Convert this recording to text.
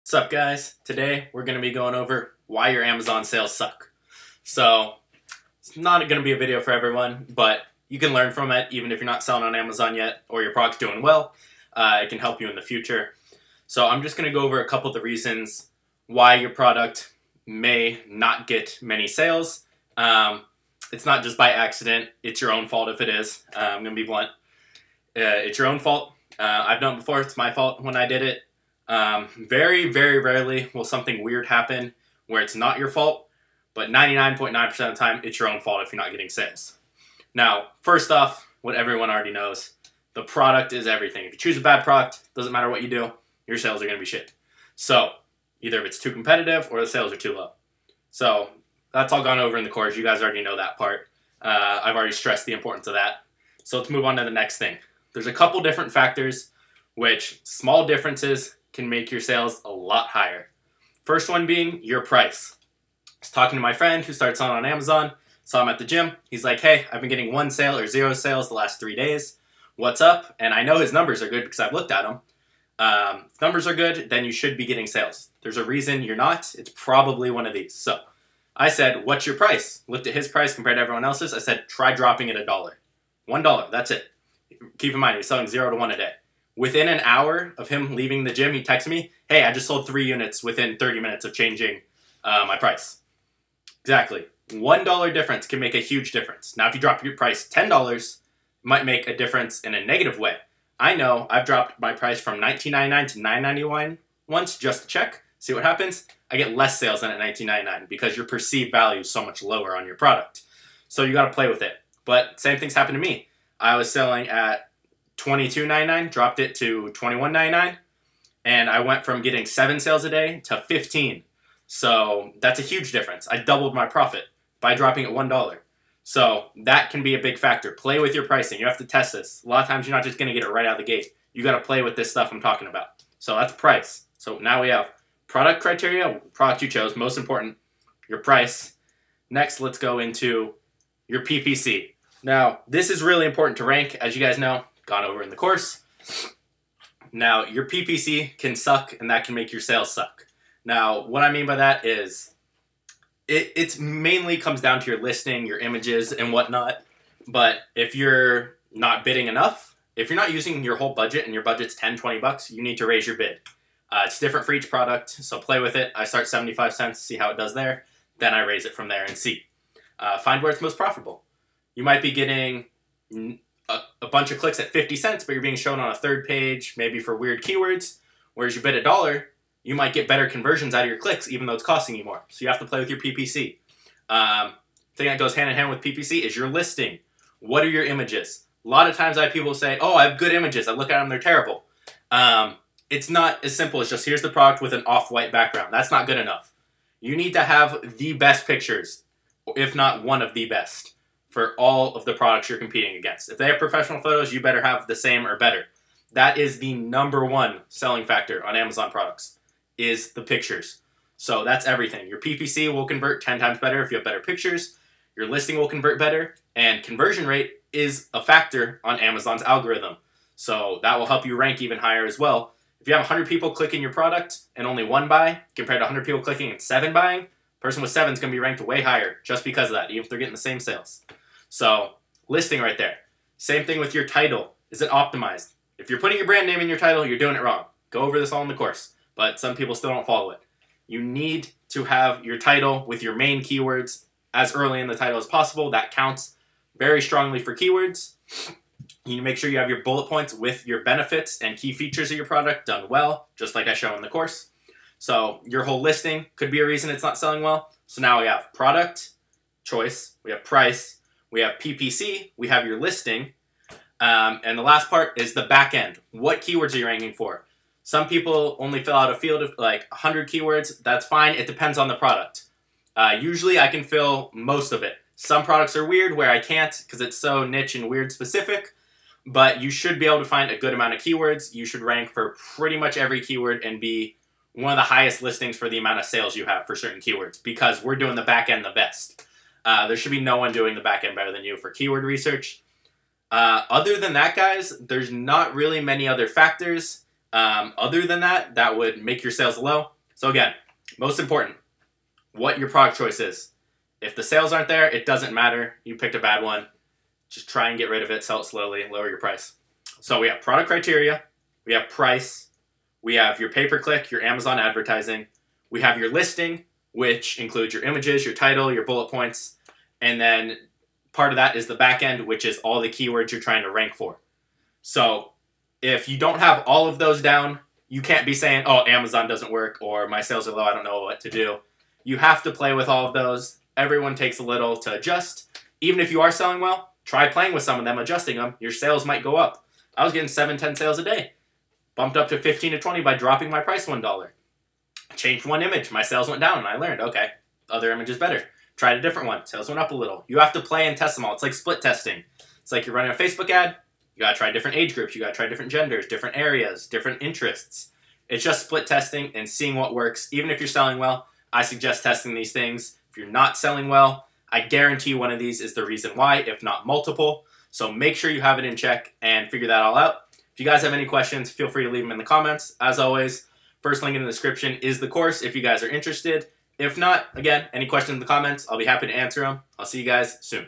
What's up, guys? Today we're going to be going over why your Amazon sales suck. So it's not going to be a video for everyone, but you can learn from it even if you're not selling on Amazon yet or your product's doing well. It can help you in the future. So I'm just going to go over a couple of the reasons why your product may not get many sales. It's not just by accident. It's your own fault if it is. I'm going to be blunt. It's your own fault. I've done it before. It's my fault when I did it. Very, very rarely will something weird happen where it's not your fault, but 99.9% of the time, it's your own fault if you're not getting sales. Now, first off, what everyone already knows, the product is everything. If you choose a bad product, doesn't matter what you do, your sales are going to be shit. So, either if it's too competitive or the sales are too low. So, that's all gone over in the course. You guys already know that part. I've already stressed the importance of that. So, let's move on to the next thing. There's a couple different factors which small differences can make your sales a lot higher. First one being your price. I was talking to my friend who started selling on Amazon, saw him at the gym. He's like, hey, I've been getting 1 sale or 0 sales the last 3 days. What's up? And I know his numbers are good because I've looked at them. If numbers are good, then you should be getting sales. There's a reason you're not. It's probably one of these. So I said, what's your price? Looked at his price compared to everyone else's. I said, try dropping it $1. $1, that's it. Keep in mind, he's selling 0 to 1 a day. Within an hour of him leaving the gym, he texted me, hey, I just sold 3 units within 30 minutes of changing my price. Exactly. $1 difference can make a huge difference. Now, if you drop your price $10, it might make a difference in a negative way. I know I've dropped my price from $19.99 to $9.99 once just to check, see what happens. I get less sales than at $19.99 because your perceived value is so much lower on your product. So you got to play with it. But same things happened to me. I was selling at $22.99, dropped it to $21.99, and I went from getting 7 sales a day to 15. So that's a huge difference. I doubled my profit by dropping it $1. So that can be a big factor. Play with your pricing. You have to test this. A lot of times you're not just going to get it right out of the gate. You got to play with this stuff I'm talking about. So that's price. So now we have product criteria, product you chose, most important, your price. Next, let's go into your PPC. Now, this is really important to rank, as you guys know. Gone over in the course. Now, your PPC can suck, and that can make your sales suck. Now, what I mean by that is it's mainly comes down to your listing, your images, and whatnot. But if you're not bidding enough, if you're not using your whole budget and your budget's 10, 20 bucks, you need to raise your bid. It's different for each product, so play with it. I start 75 cents, see how it does there. Then I raise it from there and see. Find where it's most profitable. You might be getting a bunch of clicks at 50 cents, but you're being shown on a 3rd page, maybe for weird keywords, whereas you bid $1, you might get better conversions out of your clicks, even though it's costing you more. So you have to play with your PPC. Thing that goes hand in hand with PPC is your listing. What are your images? A lot of times I have people say, oh, I have good images. I look at them, they're terrible. It's not as simple as just here's the product with an off-white background. That's not good enough. You need to have the best pictures, if not one of the best, for all of the products you're competing against. If they have professional photos, you better have the same or better. That is the #1 selling factor on Amazon products, is the pictures. So that's everything. Your PPC will convert 10 times better if you have better pictures. Your listing will convert better, and conversion rate is a factor on Amazon's algorithm. So that will help you rank even higher as well. If you have 100 people clicking your product and only 1 buy, compared to 100 people clicking and 7 buying, person with 7 is going to be ranked way higher just because of that, even if they're getting the same sales. So, listing right there. Same thing with your title. Is it optimized? If you're putting your brand name in your title, you're doing it wrong. Go over this all in the course, but some people still don't follow it. You need to have your title with your main keywords as early in the title as possible. That counts very strongly for keywords. You need to make sure you have your bullet points with your benefits and key features of your product done well, just like I show in the course. So, your whole listing could be a reason it's not selling well. So now we have product, choice, we have price, we have PPC, we have your listing, and the last part is the back end. What keywords are you ranking for? Some people only fill out a field of like 100 keywords. That's fine. It depends on the product. Usually I can fill most of it. Some products are weird where I can't because it's so niche and weird specific, but you should be able to find a good amount of keywords. You should rank for pretty much every keyword and be one of the highest listings for the amount of sales you have for certain keywords because we're doing the back end the best. There should be no one doing the back end better than you for keyword research. Other than that, guys, there's not really many other factors. Other than that, that would make your sales low. So again, most important, what your product choice is. If the sales aren't there, it doesn't matter. You picked a bad one. Just try and get rid of it, sell it slowly, lower your price. So we have product criteria, we have price, we have your pay-per-click, your Amazon advertising, we have your listing, which includes your images, your title, your bullet points, and then part of that is the back end, which is all the keywords you're trying to rank for. So if you don't have all of those down, you can't be saying, oh, Amazon doesn't work, or my sales are low, I don't know what to do. You have to play with all of those. Everyone takes a little to adjust. Even if you are selling well, try playing with some of them, adjusting them. Your sales might go up. I was getting 7, 10 sales a day. Bumped up to 15 to 20 by dropping my price $1. Changed one image. My sales went down, and I learned, okay, other image is better. Tried a different one. Sales went up a little. You have to play and test them all. It's like split testing. It's like you're running a Facebook ad. You got to try different age groups. You got to try different genders, different areas, different interests. It's just split testing and seeing what works. Even if you're selling well, I suggest testing these things. If you're not selling well, I guarantee one of these is the reason why, if not multiple. So make sure you have it in check and figure that all out. If you guys have any questions, feel free to leave them in the comments. As always, first link in the description is the course if you guys are interested. If not, again, any questions in the comments, I'll be happy to answer them. I'll see you guys soon.